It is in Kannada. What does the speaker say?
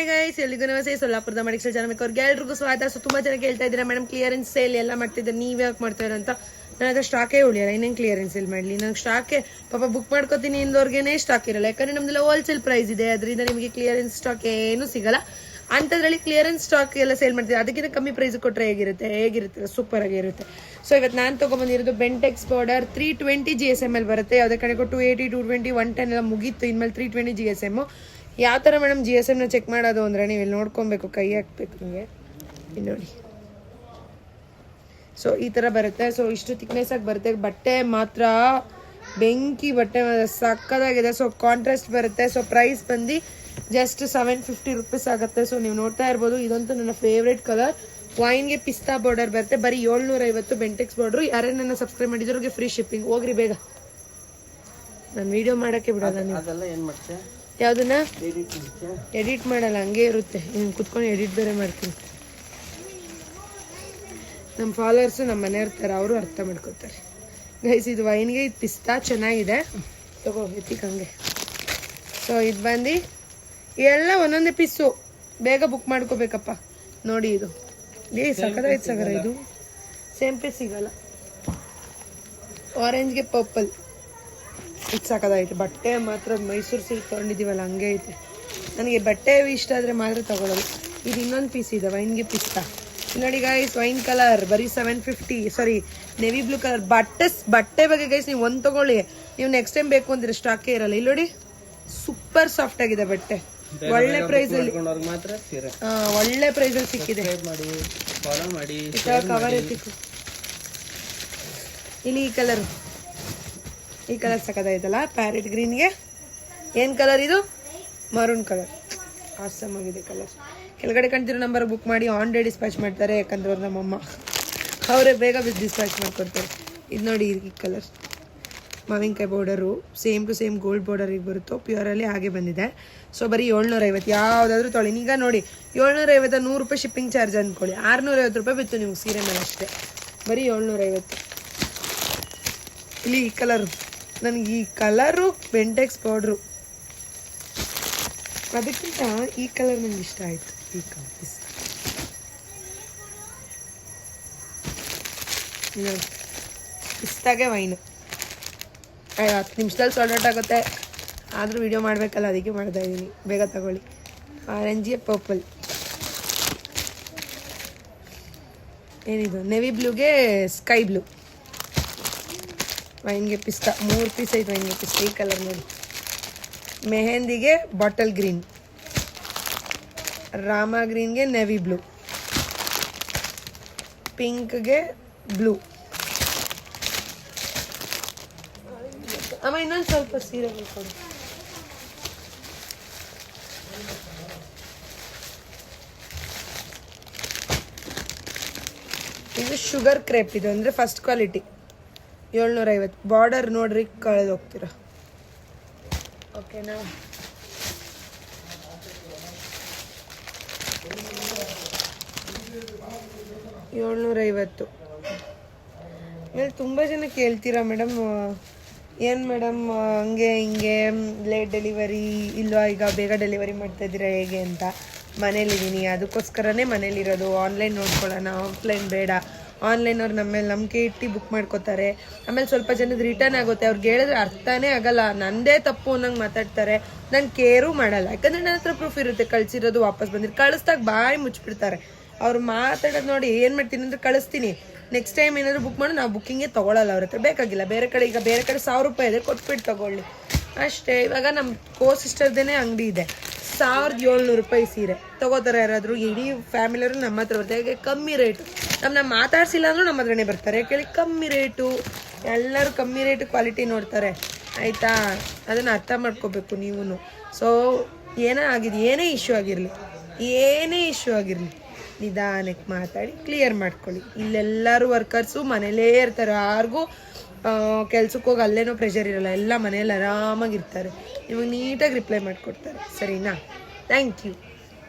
ಹಾಯ್ ಗೈಸ್, ಎಲ್ಲಿಗೂ ನಮಸ್ತೆ. ಸೊಲ್ಲಾಪುರದ ಮಡಿಕಲ್ ಅವ್ರಿಗೆ ಎಲ್ರಿಗೂ ಸ್ವಾಗತ. ಸೊ ತುಂಬಾ ಜನ ಕೇಳ್ತಾ ಇದ್ದೀರಾ, ಮೇಡಮ್ ಕ್ಲಿಯರೆನ್ಸ್ ಸೇಲ್ ಎಲ್ಲ ಮಾಡ್ತಿದ್ದಾರೆ, ನೀವ್ ಯಾಕೆ ಮಾಡ್ತೀರಾ ಅಂತ. ನನ್ನ ಹತ್ರ ಸ್ಟಾಕೇ ಉಳಿಯಲ್ಲ, ಇನ್ನೇನು ಕ್ಲಿಯರೆನ್ಸ್ ಸೇಲ್ ಮಾಡ್ಲಿ. ನನಗೆ ಸ್ಟಾಕೆ ಪಾಪ ಬುಕ್ ಮಾಡ್ಕೋತೀನಿ ಇಂದವ್ರಿಗೇನೆ ಸ್ಟಾಕ್ ಇರಲ್ಲ, ಯಾಕಂದ್ರೆ ನಮ್ದೆಲ್ಲ ಹೋಲ್ಸೇಲ್ ಪ್ರೈಸ್ ಇದೆ. ಅದರಿಂದ ನಿಮಗೆ ಕ್ಲಿಯರೆನ್ಸ್ ಸ್ಟಾಕ್ ಏನು ಸಿಗಲ್ಲ. ಅಂಥದ್ರಲ್ಲಿ ಕ್ಲಿಯರೆನ್ಸ್ ಸ್ಟಾಕ್ ಎಲ್ಲ ಸೇಲ್ ಮಾಡ್ತೀವಿ, ಅದಕ್ಕಿಂತ ಕಮ್ಮಿ ಪ್ರೈಸ್ ಕೊಟ್ಟರೆ ಹೇಗಿರುತ್ತೆ ಸೂಪರ್ ಆಗಿರುತ್ತೆ. ಸೊ ಇವತ್ತು ನಾನು ತೊಗೊಂಬಂದಿರೋದು ಬೆಂಟೆಕ್ಸ್ ಬಾರ್ಡರ್ 320 GSM ಅಲ್ಲಿ ಬರುತ್ತೆ. ಯಾವುದೇ ಕಡೆಗೂ 280, 220, 110 ಎಲ್ಲ ಮುಗೀತು. ಇನ್ಮೇಲೆ 320 GSM. ಯಾವ ಥರ ಮೇಡಮ್ GSM ನ ಚೆಕ್ ಮಾಡೋದು ಅಂದರೆ, ನೀವು ಇಲ್ಲಿ ನೋಡ್ಕೊಬೇಕು, ಕೈ ಹಾಕ್ಬೇಕು ನಿಮಗೆ. ಇಲ್ಲಿ ನೋಡಿ, ಸೊ ಈ ಥರ ಬರುತ್ತೆ. ಸೊ ಇಷ್ಟು ಥಿಕ್ನೆಸ್ ಆಗಿ ಬರುತ್ತೆ. ಬಟ್ಟೆ ಮಾತ್ರ ಬೆಂಕಿ ಬಟ್ಟೆ ಸಕ್ಕದಾಗಿದೆ. ಸೊ ಕಾಂಟ್ರಾಸ್ಟ್ ಬರುತ್ತೆ. ಸೊ ಪ್ರೈಸ್ ಬಂದು ಜಸ್ಟ್ 750 rupees ಆಗುತ್ತೆ. ಸೊ ನೀವು ನೋಡ್ತಾ ಇರ್ಬೋದು, ಇದಂತೂ ನನ್ನ ಫೇವ್ರೇಟ್ ಕಲರ್. ವೈನ್ಗೆ ಪಿಸ್ತಾ ಬಾರ್ಡರ್ ಬರುತ್ತೆ. ಬರೀ 750 ಬೆಂಟೆಕ್ಸ್ ಬಾರ್ಡ್ರು. ಯಾರೇ ನನ್ನ ಸಬ್ಸ್ಕ್ರೈಬ್ ಮಾಡಿದ್ರಿಗೆ ಫ್ರೀ ಶಿಪ್ಪಿಂಗ್. ಹೋಗ್ರಿ ಬೇಗ, ನಾನು ವಿಡಿಯೋ ಮಾಡೋಕ್ಕೆ ಬಿಡೋಲ್ಲ. ನೀವು ಯಾವುದನ್ನ ಎಡಿಟ್ ಮಾಡಲ್ಲ, ಹಂಗೆ ಇರುತ್ತೆ. ಕುತ್ಕೊಂಡು ಎಡಿಟ್ ಬೇರೆ ಮಾಡ್ತೀನಿ. ನಮ್ಮ ಫಾಲೋವರ್ಸು ನಮ್ಮ ಮನೆ ಇರ್ತಾರೆ, ಅವರು ಅರ್ಥ ಮಾಡ್ಕೋತಾರೆ. ಗೈಸ್, ಇದು ವೈನ್ಗೆ ಇದು ಪಿಸ್ತಾ ಚೆನ್ನಾಗಿದೆ, ತಗೋ ಎತ್ತಿಕ್ ಹಂಗೆ. ಸೊ ಇದು ಬಂದು ಎಲ್ಲ ಒಂದೊಂದೇ ಪೀಸು, ಬೇಗ ಬುಕ್ ಮಾಡ್ಕೋಬೇಕಪ್ಪ. ನೋಡಿ ಇದು ಸಕ್ಕದಾಯ್ತು ಸಗರ. ಇದು ಸೇಮ್ ಪೀಸ್ ಸಿಗಲ್ಲ. ಆರೆಂಜ್ಗೆ ಪರ್ಪಲ್, ಇದು ಸಾಕದಾಯ್ತು. ಬಟ್ಟೆ ಮಾತ್ರ ಮೈಸೂರು ಸಿಲ್ಕ್ ತೊಗೊಂಡಿದ್ದೀವಲ್ಲ, ಹಂಗೆ ಐತೆ. ನನಗೆ ಬಟ್ಟೆ ಇಷ್ಟ ಆದರೆ ಮಾತ್ರ ತಗೊಳ್ಳೋದು. ಇದು ಇನ್ನೊಂದು ಪೀಸ್ ಇದೆ, ವೈನ್ಗೆ ಪಿಸ್ತಾ. ನೋಡಿ ಗೈಸ್, ವೈನ್ ಕಲರ್ ಬರೀ 750. ಸಾರಿ, ನೆವಿ ಬ್ಲೂ ಕಲರ್. ಬಟ್ಟೆ ಬಗ್ಗೆ ಗೈಸ್ ನೀವು ಒಂದು ತಗೊಳ್ಳಿ, ನೀವು ನೆಕ್ಸ್ಟ್ ಟೈಮ್ ಬೇಕು ಅಂದ್ರೆ ಸ್ಟಾಕೇ ಇರಲ್ಲ. ಇಲ್ಲಿ ನೋಡಿ, ಸೂಪರ್ ಸಾಫ್ಟ್ ಆಗಿದೆ ಬಟ್ಟೆ. ಒಳ್ಳೆ ಪ್ರೈಸ್ ಅಲ್ಲಿ, ಒಳ್ಳೆ ಪ್ರೈಸ್ ಅಲ್ಲಿ ಸಿಕ್ಕಿದೆ. ಕವರ್ ಎತ್ತಿಕು. ಇಲ್ಲಿ ಈ ಕಲರ್ ಸಕ್ಕದಾಯ್ತಲ್ಲ, ಪ್ಯಾರೆಟ್ ಗ್ರೀನ್ಗೆ. ಏನು ಕಲರ್ ಇದು? Maroon colour. ಆಸಮ್ ಆಗಿದೆ ಕಲರ್. ಕೆಳಗಡೆ ಕಾಣ್ತಿರೋ ನಂಬರ್ ಬುಕ್ ಮಾಡಿ ಆನ್ ಡೇ ಡಿಸ್ಪ್ಯಾಚ್ ಮಾಡ್ತಾರೆ, ಯಾಕಂದ್ರೆ ಅವ್ರು ನಮ್ಮಮ್ಮ, ಅವರೇ ಬೇಗ ಡಿಸ್ಪ್ಯಾಚ್ ಮಾಡ್ಕೊಡ್ತಾರೆ. ಇದು ನೋಡಿ, ಈ ಕಲರ್ ಮಾವಿನಕಾಯಿ border, same to same gold ಬಾರ್ಡರಿಗೆ ಬರುತ್ತೋ, ಪ್ಯೂರಲ್ಲಿ ಹಾಗೆ ಬಂದಿದೆ. ಸೊ ಬರೀ 750. ಯಾವುದಾದ್ರೂ ತೊಳಿ. ಈಗ ನೋಡಿ, 750, 100 ರೂಪಾಯಿ ಶಿಪ್ಪಿಂಗ್ ಚಾರ್ಜ್ ಅಂದ್ಕೊಳ್ಳಿ, 650 ರೂಪಾಯಿ ಬಿತ್ತು ನಿಮ್ಗೆ ಸೀರೆ ಮೇಲೆ ಅಷ್ಟೇ. ಬರೀ 750. ಇಲ್ಲಿ ಈ ಕಲರು, ನನಗೆ ಈ ಕಲರು ಬೆಂಟೆಕ್ಸ್ ಪೌಡ್ರು, ಅದಕ್ಕಿಂತ ಈ ಕಲರ್ ನನಗೆ ಇಷ್ಟ ಆಯಿತು. ಈ ಕಲರ್ ಪಿಸ್ತಾಗೆ ವೈನು. 10 ನಿಮಿಷದಲ್ಲಿ ಸಾಲ್ಟ್ ಔಟ್ ಆಗುತ್ತೆ, ಆದರೂ ವಿಡಿಯೋ ಮಾಡಬೇಕಲ್ಲ, ಅದಕ್ಕೆ ಮಾಡ್ತಾ ಇದ್ದೀನಿ. ಬೇಗ ತಗೊಳ್ಳಿ. ಆರೆಂಜಿಗೆ ಪರ್ಪಲ್. ಏನಿದು? ನೆವಿ ಬ್ಲೂಗೆ ಸ್ಕೈ ಬ್ಲೂ. ವೈನ್ಗೆ ಪಿಸ್ತಾ 3 ಪೀಸ್ ಐತೆ. ವೈನ್ಗೆ ಪಿಸ್ತಾ ಈ ಕಲರ್ ನೋಡಿ. ಮೆಹಂದಿಗೆ ಬಾಟಲ್ ಗ್ರೀನ್, ರಾಮ ಗ್ರೀನ್ಗೆ ನೆವಿ ಬ್ಲೂ, ಪಿಂಕ್ಗೆ ಬ್ಲೂ. ಅಮ್ಮ ಇನ್ನೊಂದು ಸ್ವಲ್ಪ ಸೀರೆ ಕೊಡು. ಇದು ಶುಗರ್ ಕ್ರೇಪ್. ಇದು ಅಂದರೆ ಫಸ್ಟ್ ಕ್ವಾಲಿಟಿ. 750. ಬಾರ್ಡರ್ ನೋಡ್ರಿ, ಕಳೆದು ಹೋಗ್ತೀರಾ. ಓಕೆನಾ? $750. ಆಮೇಲೆ ತುಂಬ ಜನ ಕೇಳ್ತೀರಾ, ಮೇಡಮ್ ಏನು ಮೇಡಮ್ ಹಂಗೆ ಹಿಂಗೆ ಲೇಟ್ ಡೆಲಿವರಿ ಇಲ್ವಾ, ಈಗ ಬೇಗ ಡೆಲಿವರಿ ಮಾಡ್ತಾ ಇದ್ದೀರಾ ಹೇಗೆ ಅಂತ. ಮನೇಲಿದ್ದೀನಿ, ಅದಕ್ಕೋಸ್ಕರನೇ ಮನೇಲಿರೋದು. ಆನ್ಲೈನ್ ನೋಡ್ಕೊಳ್ಳೋಣ, ಆಫ್ಲೈನ್ ಬೇಡ. ಆನ್ಲೈನ್ ಅವ್ರು ನಮ್ಮ ಮೇಲೆ ನಂಬಿಕೆ ಇಟ್ಟು ಬುಕ್ ಮಾಡ್ಕೋತಾರೆ. ಆಮೇಲೆ ಸ್ವಲ್ಪ ಜನದ ರಿಟರ್ನ್ ಆಗುತ್ತೆ. ಅವ್ರಿಗೆ ಹೇಳಿದ್ರೆ ಅರ್ಥನೇ ಆಗಲ್ಲ, ನಂದೇ ತಪ್ಪು ಅನ್ನಂಗೆ ಮಾತಾಡ್ತಾರೆ. ನಾನು ಕೇರೂ ಮಾಡಲ್ಲ, ಯಾಕಂದರೆ ನನ್ನ ಹತ್ರ ಪ್ರೂಫ್ ಇರುತ್ತೆ. ಕಳಿಸಿರೋದು ವಾಪಸ್ ಬಂದಿರು. ಕಳಿಸ್ದಾಗ ಬಾಯಿ ಮುಚ್ಚಿಬಿಡ್ತಾರೆ. ಅವ್ರು ಮಾತಾಡೋದು ನೋಡಿ ಏನು ಮಾಡ್ತೀನಿ ಅಂದರೆ, ಕಳಿಸ್ತೀನಿ, ನೆಕ್ಸ್ಟ್ ಟೈಮ್ ಏನಾದರೂ ಬುಕ್ ಮಾಡಿ ನಾವು ಬುಕ್ಕಿಂಗೇ ತೊಗೊಳಲ್ಲ. ಅವ್ರ ಹತ್ರ ಬೇಕಾಗಿಲ್ಲ. ಬೇರೆ ಕಡೆ 1000 ರೂಪಾಯಿ ಇದೆ, ಕೊಟ್ಬಿಟ್ಟು ತೊಗೊಳ್ಳಿ ಅಷ್ಟೇ. ಇವಾಗ ನಮ್ಮ ಸಿಸ್ಟರ್ದೇನೆ ಅಂಗಡಿ ಇದೆ, 1700 ರೂಪಾಯಿ ಸೀರೆ ತೊಗೋತಾರೆ. ಯಾರಾದರೂ ಇಡೀ ಫ್ಯಾಮಿಲಿಯವರು ನಮ್ಮ ಹತ್ರ ಬರ್ತಾರೆ. ಹಾಗೆ ಕಮ್ಮಿ ರೇಟು. ನಮ್ಮನ್ನ ಮಾತಾಡ್ಸಿಲ್ಲ ಅಂದರೂ ನಮ್ಮ ಹತ್ರನೇ ಬರ್ತಾರೆ. ಕೇಳಿ, ಕಮ್ಮಿ ರೇಟು. ಎಲ್ಲರೂ ಕಮ್ಮಿ ರೇಟು ಕ್ವಾಲಿಟಿ ನೋಡ್ತಾರೆ, ಆಯಿತಾ? ಅದನ್ನು ಅರ್ಥ ಮಾಡ್ಕೋಬೇಕು ನೀವು. ಸೊ ಏನೇ ಇಶ್ಯೂ ಆಗಿರಲಿ, ನಿಧಾನಕ್ಕೆ ಮಾತಾಡಿ ಕ್ಲಿಯರ್ ಮಾಡ್ಕೊಳ್ಳಿ. ಇಲ್ಲೆಲ್ಲರೂ ವರ್ಕರ್ಸು ಮನೇಲೇ ಇರ್ತಾರೆ, ಯಾರಿಗೂ ಕೆಲ್ಸಕ್ಕೆ ಹೋಗಿ ಅಲ್ಲೇನೋ ಪ್ರೆಷರ್ ಇರಲ್ಲ. ಎಲ್ಲ ಮನೇಲಿ ಆರಾಮಾಗಿರ್ತಾರೆ. ನಿಮಗೆ ನೀಟಾಗಿ ರಿಪ್ಲೈ ಮಾಡಿಕೊಡ್ತಾರೆ. ಸರಿನಾ? Thank you.